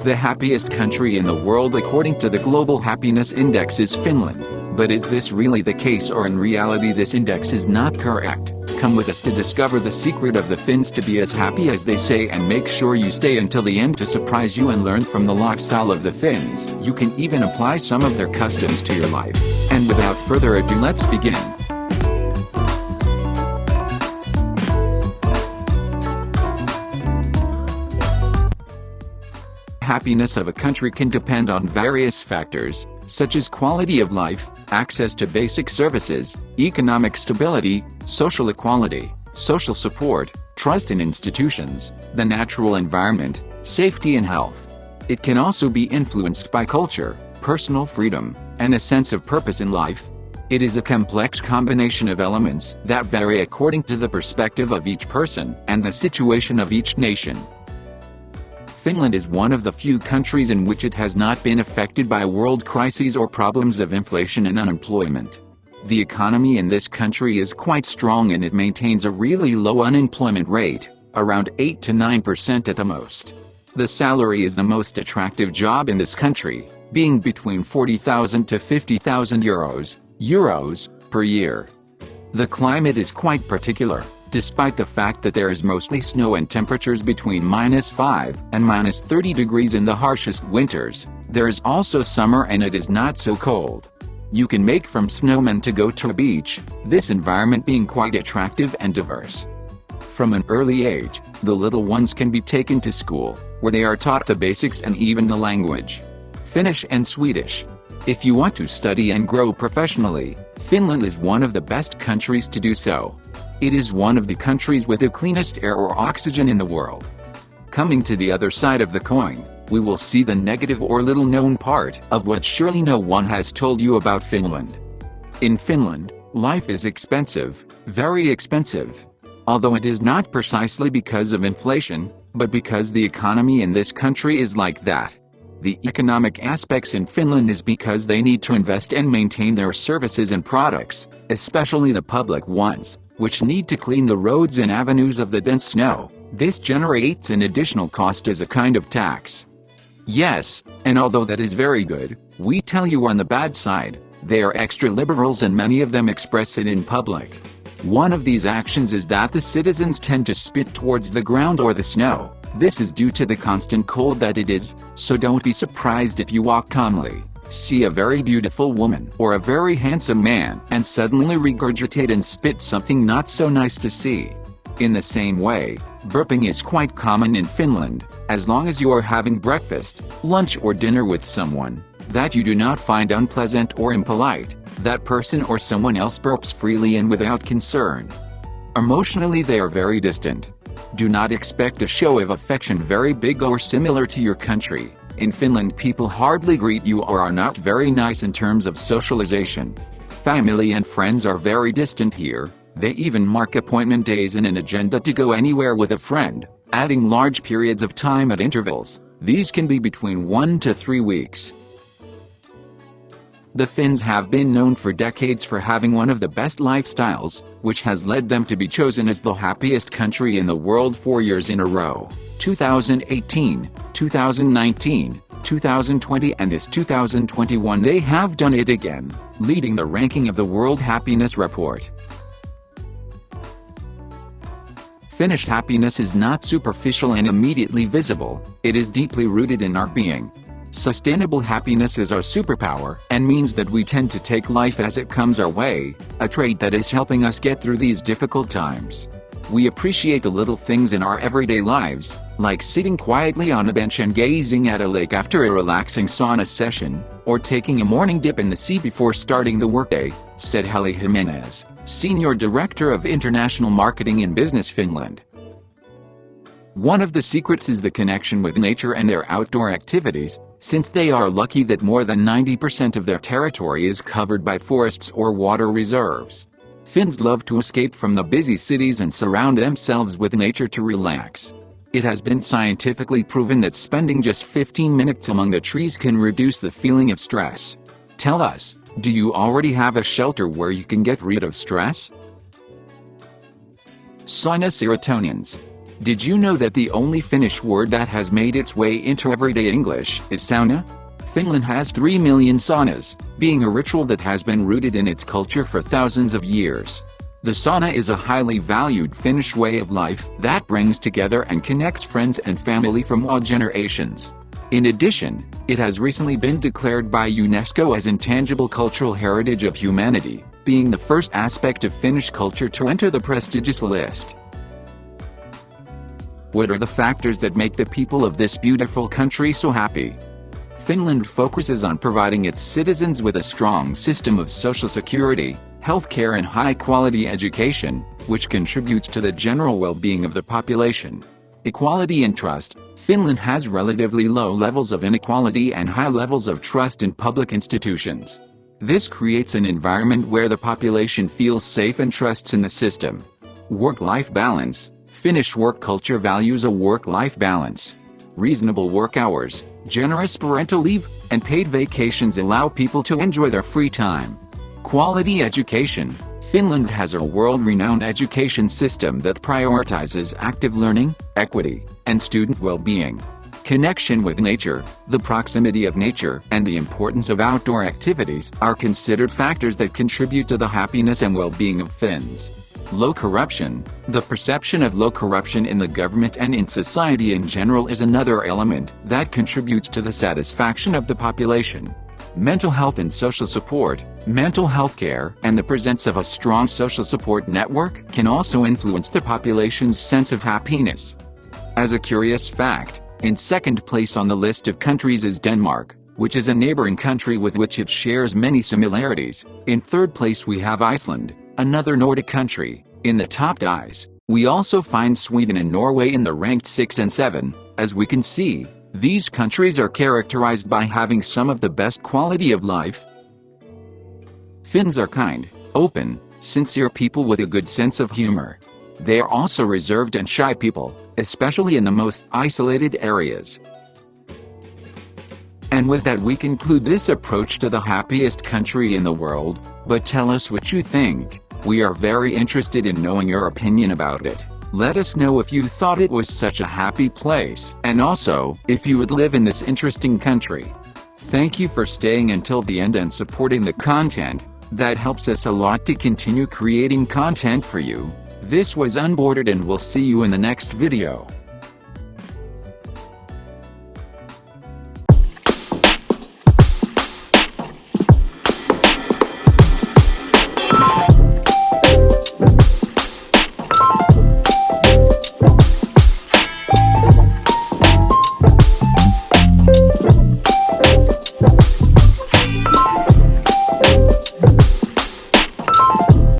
The happiest country in the world according to the Global Happiness Index is Finland. But is this really the case, or in reality this index is not correct? Come with us to discover the secret of the Finns to be as happy as they say, and make sure you stay until the end to surprise you and learn from the lifestyle of the Finns. You can even apply some of their customs to your life. And without further ado, let's begin. Happiness of a country can depend on various factors, such as quality of life, access to basic services, economic stability, social equality, social support, trust in institutions, the natural environment, safety and health. It can also be influenced by culture, personal freedom, and a sense of purpose in life. It is a complex combination of elements that vary according to the perspective of each person and the situation of each nation. Finland is one of the few countries in which it has not been affected by world crises or problems of inflation and unemployment. The economy in this country is quite strong and it maintains a really low unemployment rate, around 8 to 9% at the most. The salary is the most attractive job in this country, being between 40,000 to 50,000 euros per year. The climate is quite particular. Despite the fact that there is mostly snow and temperatures between -5 and -30 degrees in the harshest winters, there is also summer and it is not so cold. You can make from snowmen to go to a beach, this environment being quite attractive and diverse. From an early age, the little ones can be taken to school, where they are taught the basics and even the language, Finnish and Swedish. If you want to study and grow professionally, Finland is one of the best countries to do so. It is one of the countries with the cleanest air or oxygen in the world. Coming to the other side of the coin, we will see the negative or little known part of what surely no one has told you about Finland. In Finland, life is expensive, very expensive. Although it is not precisely because of inflation, but because the economy in this country is like that. The economic aspects in Finland is because they need to invest and maintain their services and products, especially the public ones, which need to clean the roads and avenues of the dense snow. This generates an additional cost as a kind of tax. Yes, and although that is very good, we tell you on the bad side, they are extra liberals and many of them express it in public. One of these actions is that the citizens tend to spit towards the ground or the snow. This is due to the constant cold that it is, so don't be surprised if you walk calmly, see a very beautiful woman or a very handsome man and suddenly regurgitate and spit something not so nice to see. In the same way, burping is quite common in Finland, as long as you are having breakfast, lunch or dinner with someone that you do not find unpleasant or impolite, that person or someone else burps freely and without concern. Emotionally they are very distant. Do not expect a show of affection very big or similar to your country. In Finland people hardly greet you or are not very nice in terms of socialization. Family and friends are very distant here. They even mark appointment days in an agenda to go anywhere with a friend, adding large periods of time at intervals. These can be between 1 to 3 weeks. The Finns have been known for decades for having one of the best lifestyles, which has led them to be chosen as the happiest country in the world 4 years in a row: 2018, 2019, 2020 and this 2021 they have done it again, leading the ranking of the World Happiness Report. Finnish happiness is not superficial and immediately visible, it is deeply rooted in our being. Sustainable happiness is our superpower and means that we tend to take life as it comes our way, a trait that is helping us get through these difficult times. We appreciate the little things in our everyday lives, like sitting quietly on a bench and gazing at a lake after a relaxing sauna session, or taking a morning dip in the sea before starting the workday, said Heli Jimenez, Senior Director of International Marketing in Business Finland. One of the secrets is the connection with nature and their outdoor activities, since they are lucky that more than 90% of their territory is covered by forests or water reserves. Finns love to escape from the busy cities and surround themselves with nature to relax. It has been scientifically proven that spending just 15 minutes among the trees can reduce the feeling of stress. Tell us, do you already have a shelter where you can get rid of stress? Sauna serotonins. Did you know that the only Finnish word that has made its way into everyday English is sauna? Finland has 3 million saunas, being a ritual that has been rooted in its culture for thousands of years. The sauna is a highly valued Finnish way of life that brings together and connects friends and family from all generations. In addition, it has recently been declared by UNESCO as intangible cultural heritage of humanity, being the first aspect of Finnish culture to enter the prestigious list. What are the factors that make the people of this beautiful country so happy? Finland focuses on providing its citizens with a strong system of social security, healthcare and high-quality education, which contributes to the general well-being of the population. Equality and trust. Finland has relatively low levels of inequality and high levels of trust in public institutions. This creates an environment where the population feels safe and trusts in the system. Work-life balance. Finnish work culture values a work-life balance. Reasonable work hours, generous parental leave, and paid vacations allow people to enjoy their free time. Quality education. Finland has a world-renowned education system that prioritizes active learning, equity, and student well-being. Connection with nature. The proximity of nature and the importance of outdoor activities are considered factors that contribute to the happiness and well-being of Finns. Low corruption. The perception of low corruption in the government and in society in general is another element that contributes to the satisfaction of the population. Mental health and social support. Mental health care and the presence of a strong social support network can also influence the population's sense of happiness. As a curious fact, in second place on the list of countries is Denmark, which is a neighboring country with which it shares many similarities. In third place we have Iceland, another Nordic country. In the top ties, we also find Sweden and Norway in the ranked 6 and 7. As we can see, these countries are characterized by having some of the best quality of life. Finns are kind, open, sincere people with a good sense of humor. They are also reserved and shy people, especially in the most isolated areas. And with that we conclude this approach to the happiest country in the world, but tell us what you think. We are very interested in knowing your opinion about it. Let us know if you thought it was such a happy place, and also, if you would live in this interesting country. Thank you for staying until the end and supporting the content. That helps us a lot to continue creating content for you. This was Ubordered and we'll see you in the next video.